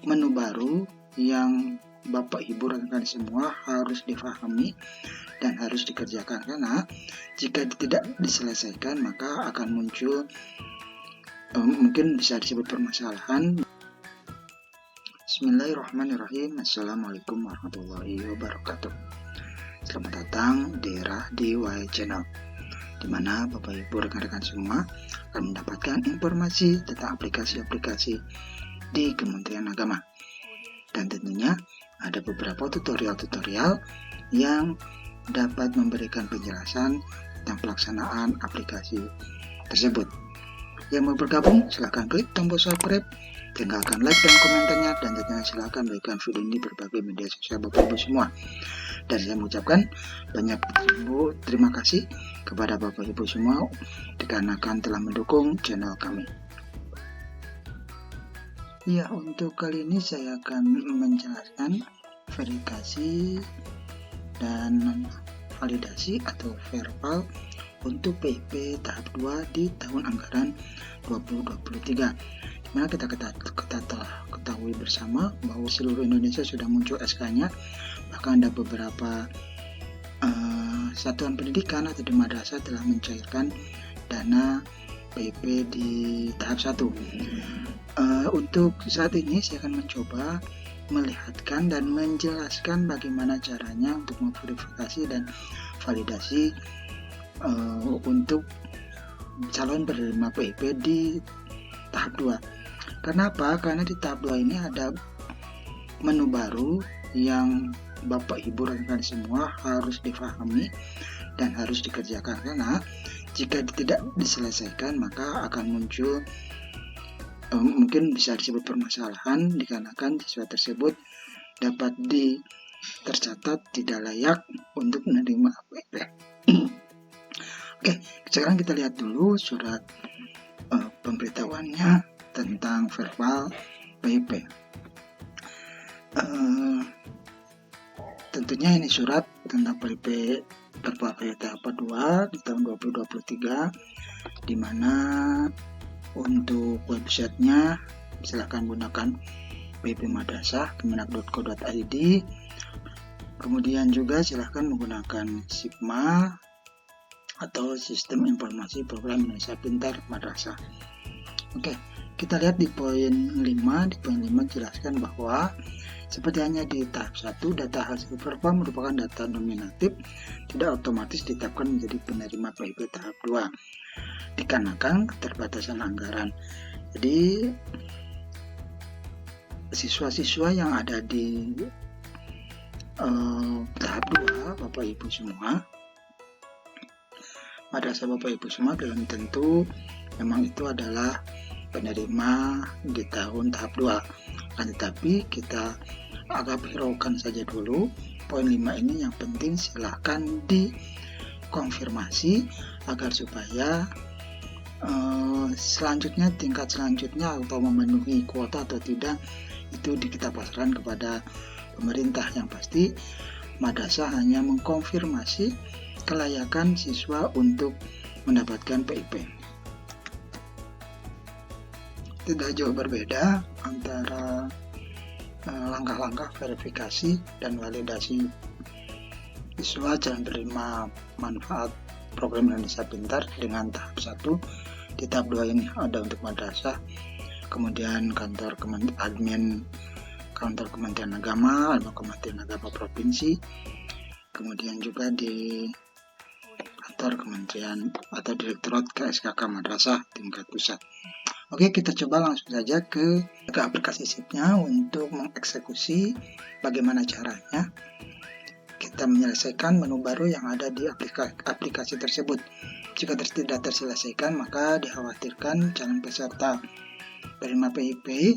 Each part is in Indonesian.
menu baru yang Bapak Ibu rekan semua harus difahami dan harus dikerjakan, karena jika tidak diselesaikan maka akan muncul mungkin bisa disebut permasalahan. Bismillahirrahmanirrahim. Assalamualaikum warahmatullahi wabarakatuh. Selamat datang di DIY Channel, di mana Bapak Ibu rekan-rekan semua akan mendapatkan informasi tentang aplikasi-aplikasi di Kementerian Agama. Dan tentunya ada beberapa tutorial-tutorial yang dapat memberikan penjelasan tentang pelaksanaan aplikasi tersebut. Yang mau bergabung silahkan klik tombol subscribe, tinggalkan like dan komentarnya, dan tentunya silahkan berikan video ini berbagai media sosial Bapak Ibu semua. Dan saya mengucapkan banyak terima kasih kepada Bapak Ibu semua dikarenakan telah mendukung channel kami. Ya, untuk kali ini saya akan menjelaskan verifikasi dan validasi atau verbal untuk PIP tahap 2 di tahun anggaran 2023. Dimana kita telah ketahui bersama bahwa seluruh Indonesia sudah muncul SK-nya, bahkan ada beberapa satuan pendidikan atau di madrasah telah mencairkan dana PIP di tahap 1. Untuk saat ini saya akan mencoba melihatkan dan menjelaskan bagaimana caranya untuk memverifikasi dan validasi untuk calon penerima PIP di tahap 2. Kenapa? Karena di tahap 2 ini ada menu baru yang Bapak Ibu rekan semua harus difahami dan harus dikerjakan, karena jika tidak diselesaikan maka akan muncul mungkin bisa disebut permasalahan, dikarenakan siswa tersebut dapat tercatat tidak layak untuk menerima PIP. Oke, sekarang kita lihat dulu surat pemberitahuannya tentang verbal PIP. Tentunya ini surat tentang PIP verbal PIP tahap 2 di tahun 2023, di mana untuk websitenya silahkan gunakan PIP Madrasah kemenak.go.id. Kemudian juga silahkan menggunakan Sigma atau Sistem Informasi Program Indonesia Pintar Madrasah. Oke, kita lihat di poin 5. Di poin 5 jelaskan bahwa seperti hanya di tahap 1, data hasil verbal merupakan data nominatif, tidak otomatis ditetapkan menjadi penerima PIP tahap 2 dikarenakan keterbatasan anggaran. Jadi siswa-siswa yang ada di tahap 2, Bapak Ibu semua, madrasah Bapak Ibu semua belum tentu memang itu adalah penerima di tahun tahap 2. Tetapi kita agak hiraukan saja dulu poin 5 ini. Yang penting silahkan dikonfirmasi agar supaya selanjutnya, tingkat selanjutnya atau memenuhi kuota atau tidak itu kita pasrahkan kepada pemerintah. Yang pasti madrasah hanya mengkonfirmasi kelayakan siswa untuk mendapatkan PIP. Tidak jauh berbeda antara langkah-langkah verifikasi dan validasi siswa calon penerima manfaat program Indonesia Pintar dengan tahap 1. Di tahap 2 ini ada untuk madrasah, kemudian kantor admin kantor Kementerian Agama atau Kementerian Agama Provinsi, kemudian juga di kantor Kementerian atau Direktorat KSKK Madrasah tingkat pusat. Oke, kita coba langsung saja ke aplikasi SIP-nya untuk mengeksekusi bagaimana caranya kita menyelesaikan menu baru yang ada di aplikasi tersebut. Jika tidak terselesaikan, maka dikhawatirkan calon peserta penerima PIP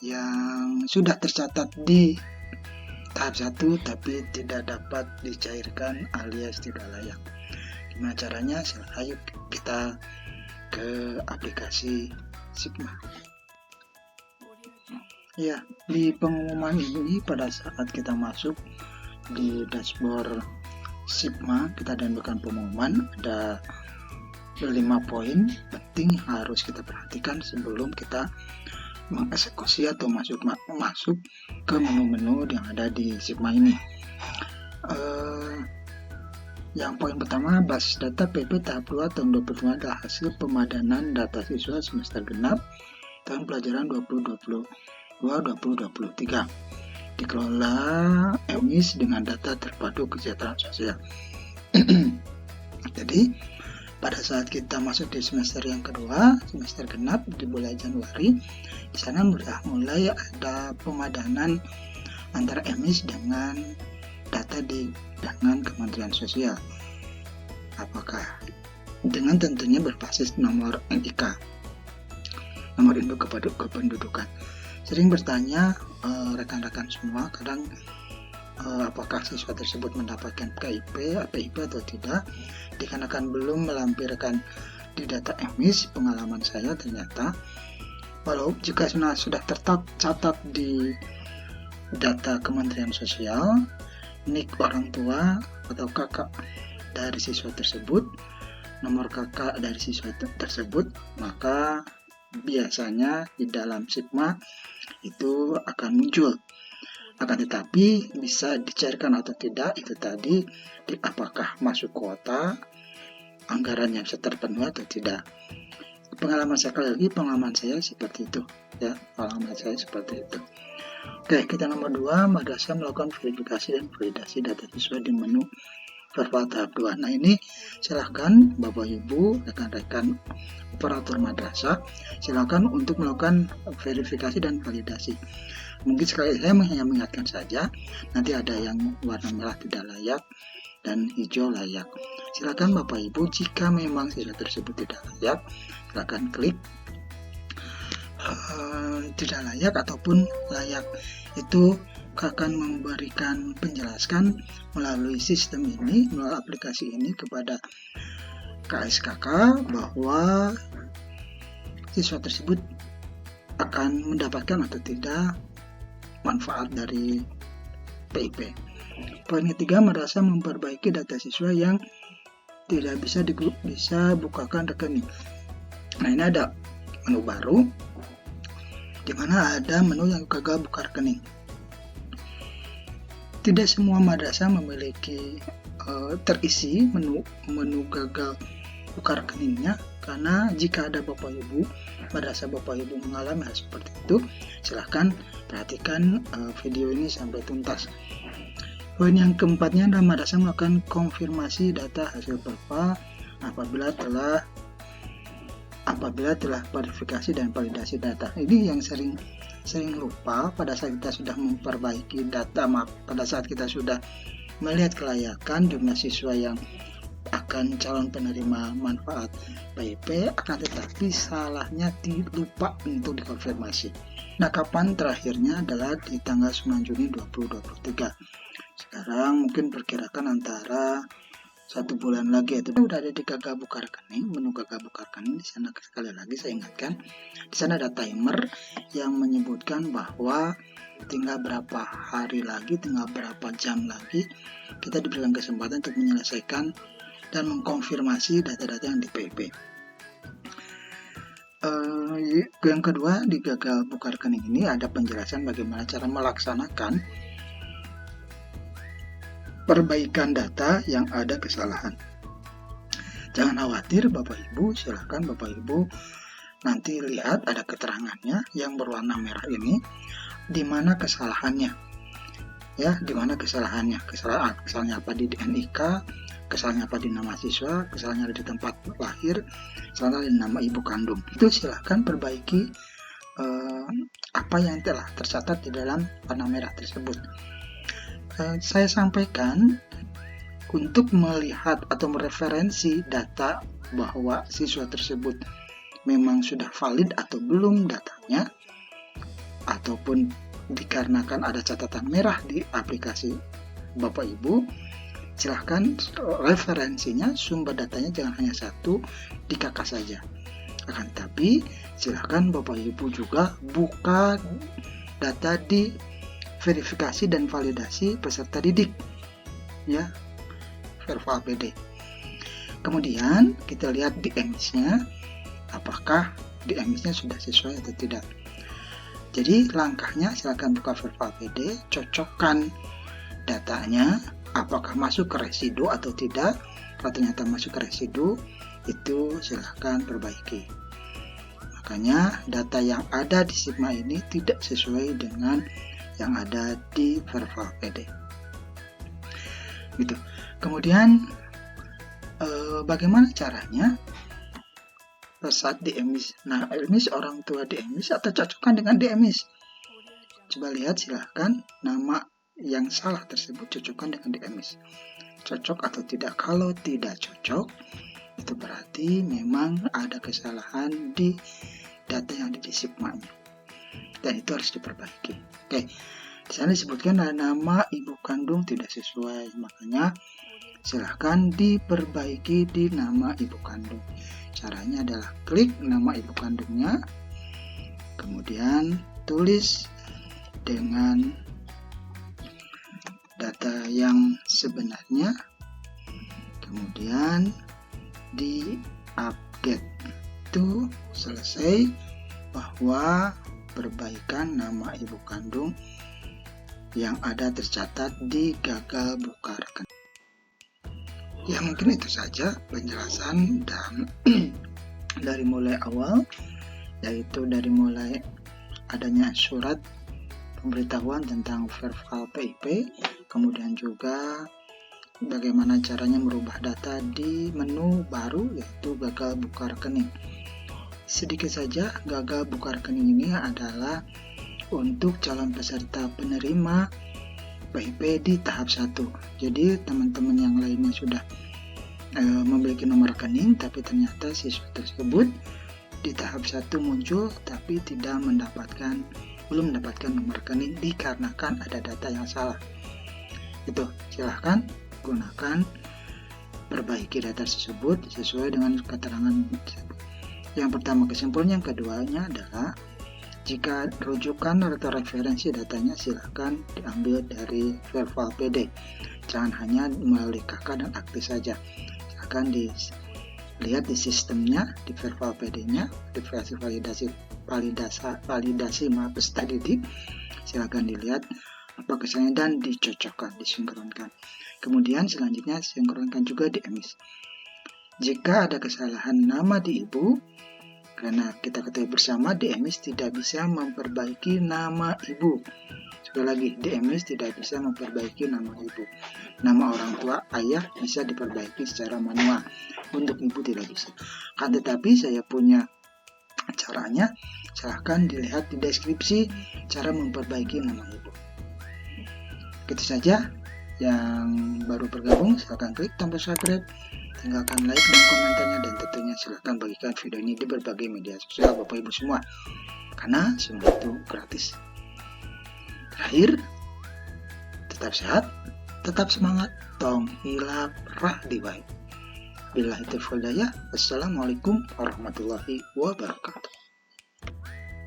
yang sudah tercatat di tahap 1 tapi tidak dapat dicairkan alias tidak layak. Gimana caranya? Ayo kita ke aplikasi Sigma. Ya, di pengumuman ini pada saat kita masuk di dashboard Sigma, kita dapatkan pengumuman ada 5 poin penting harus kita perhatikan sebelum kita mengeksekusi atau masuk ke menu-menu yang ada di Sigma ini. Yang poin pertama, basis data PP tahap 2 tahun 2025 adalah hasil pemadanan data siswa semester genap tahun pelajaran 2022-2023. Dikelola MIS dengan data terpadu kesejahteraan sosial. Jadi pada saat kita masuk di semester yang kedua, semester genap di bulan Januari, di sana mulai ada pemadanan antara MIS dengan data dengan Kementerian Sosial. Apakah dengan tentunya berbasis nomor NIK, nomor induk kependudukan. Sering bertanya rekan-rekan semua, kadang apakah siswa tersebut mendapatkan PIP atau tidak, dikarenakan belum melampirkan di data MIS. Pengalaman saya ternyata walau jika sudah tercatat di data Kementerian Sosial, NIK orang tua atau kakak dari siswa tersebut, nomor kakak dari siswa tersebut, maka biasanya di dalam Sigma itu akan muncul. Akan tetapi bisa dicairkan atau tidak, itu tadi apakah masuk kuota, anggarannya bisa terpenuhi atau tidak. Pengalaman saya seperti itu ya, Oke, kita nomor 2, madrasah melakukan verifikasi dan validasi data siswa di menu verval tahap 2. Nah, ini silahkan Bapak Ibu, rekan-rekan operator madrasah, silahkan untuk melakukan verifikasi dan validasi. Mungkin sekali saya hanya mengingatkan saja, nanti ada yang warna merah tidak layak dan hijau layak. Silakan Bapak Ibu, jika memang siswa tersebut tidak layak, silakan klik tidak layak ataupun layak. Itu akan memberikan penjelasan melalui sistem ini, melalui aplikasi ini kepada KSKK bahwa siswa tersebut akan mendapatkan atau tidak manfaat dari PIP. Poin ketiga, madrasah memperbaiki data siswa yang tidak bisa bukakan rekening. Nah, ini ada menu baru di mana ada menu yang gagal buka rekening. Tidak semua madrasah memiliki terisi menu gagal buka rekeningnya, karena jika ada madrasah Bapak Ibu mengalami hal seperti itu, silahkan perhatikan video ini sampai tuntas. Poin yang keempatnya adalah madrasah melakukan konfirmasi data hasil verval apabila telah verifikasi dan validasi data. Ini yang sering lupa pada saat kita sudah memperbaiki data, pada saat kita sudah melihat kelayakan jumlah siswa yang akan calon penerima manfaat PIP, akan tetapi salahnya lupa untuk dikonfirmasi. Nah, kapan terakhirnya adalah di tanggal 9 Juni 2023. Sekarang mungkin perkirakan antara 1 bulan lagi, itu sudah ada di gagal buka rekening, menu gagal buka rekening. Di sana sekali lagi saya ingatkan, di sana ada timer yang menyebutkan bahwa tinggal berapa hari lagi, tinggal berapa jam lagi kita diberikan kesempatan untuk menyelesaikan dan mengkonfirmasi data-data yang di PIP. Yang kedua, di gagal buka rekening ini ada penjelasan bagaimana cara melaksanakan perbaikan data yang ada kesalahan. Jangan khawatir Bapak Ibu, silahkan Bapak Ibu nanti lihat ada keterangannya yang berwarna merah ini, di mana kesalahannya. Ya, di mana kesalahannya. Kesalahannya apa di NIK, kesalahannya apa di nama siswa, kesalahannya di tempat lahir, kesalahannya di nama ibu kandung. Itu silahkan perbaiki apa yang telah tercatat di dalam warna merah tersebut. Saya sampaikan untuk melihat atau mereferensi data bahwa siswa tersebut memang sudah valid atau belum datanya, ataupun dikarenakan ada catatan merah di aplikasi Bapak Ibu, silahkan referensinya, sumber datanya jangan hanya satu di KK saja. Akan tetapi silahkan Bapak Ibu juga buka data di verifikasi dan validasi peserta didik, ya, verval PD. Kemudian kita lihat di MIS-nya, apakah di MIS-nya sudah sesuai atau tidak. Jadi langkahnya silakan buka Verbal PD, cocokkan datanya apakah masuk ke residu atau tidak. Kalau ternyata masuk ke residu, itu silakan perbaiki. Makanya data yang ada di Sigma ini tidak sesuai dengan yang ada di Verbal PD. Gitu. Kemudian bagaimana caranya? Saat DMIS. Nah, DMIS orang tua DMIS atau cocokkan dengan DMIS. Coba lihat silahkan nama yang salah tersebut cocokkan dengan DMIS. Cocok atau tidak? Kalau tidak cocok, itu berarti memang ada kesalahan di data yang ada di Sigma-nya. Dan itu harus diperbaiki. Oke, di sana disebutkan ada nama ibu kandung tidak sesuai. Makanya silahkan diperbaiki di nama ibu kandung. Caranya adalah klik nama ibu kandungnya, kemudian tulis dengan data yang sebenarnya, kemudian di-update. Itu selesai bahwa perbaikan nama ibu kandung yang ada tercatat di gagal buka rekening. Ya mungkin itu saja penjelasan dan dari mulai awal, yaitu dari mulai adanya surat pemberitahuan tentang Verbal PIP, kemudian juga bagaimana caranya merubah data di menu baru yaitu gagal buka rekening. Sedikit saja, gagal buka rekening ini adalah untuk calon peserta penerima PIP di tahap 1. Jadi teman-teman yang lainnya sudah memiliki nomor rekening, tapi ternyata siswa tersebut di tahap 1 muncul tapi belum mendapatkan nomor rekening dikarenakan ada data yang salah. Itu silahkan gunakan perbaiki data tersebut sesuai dengan keterangan tersebut. Yang pertama kesimpulan, yang keduanya adalah jika rujukan atau referensi datanya silahkan diambil dari Verbal PD. Jangan hanya melalui KK dan akte saja. Silahkan dilihat di sistemnya, di Verbal PD-nya, di versi validasi peserta didik. Silahkan dilihat apa kesannya dan dicocokkan, disinkronkan. Kemudian selanjutnya sinkronkan juga DMIS. Jika ada kesalahan nama di ibu, karena kita ketahui bersama DMIS tidak bisa memperbaiki nama ibu. Sekali lagi, DMIS tidak bisa memperbaiki nama ibu. Nama orang tua ayah bisa diperbaiki secara manual. Untuk ibu tidak bisa. Kan tetapi saya punya caranya. Silahkan dilihat di deskripsi cara memperbaiki nama ibu. Itu saja. Yang baru bergabung silahkan klik tombol subscribe, tinggalkan like dan komentarnya, dan tentunya silahkan bagikan video ini di berbagai media sosial Bapak Ibu semua, karena semua itu gratis. Terakhir, tetap sehat, tetap semangat, tong hilap rah diwai. Billahi taufiq wal hidayah. Wassalamualaikum warahmatullahi wabarakatuh.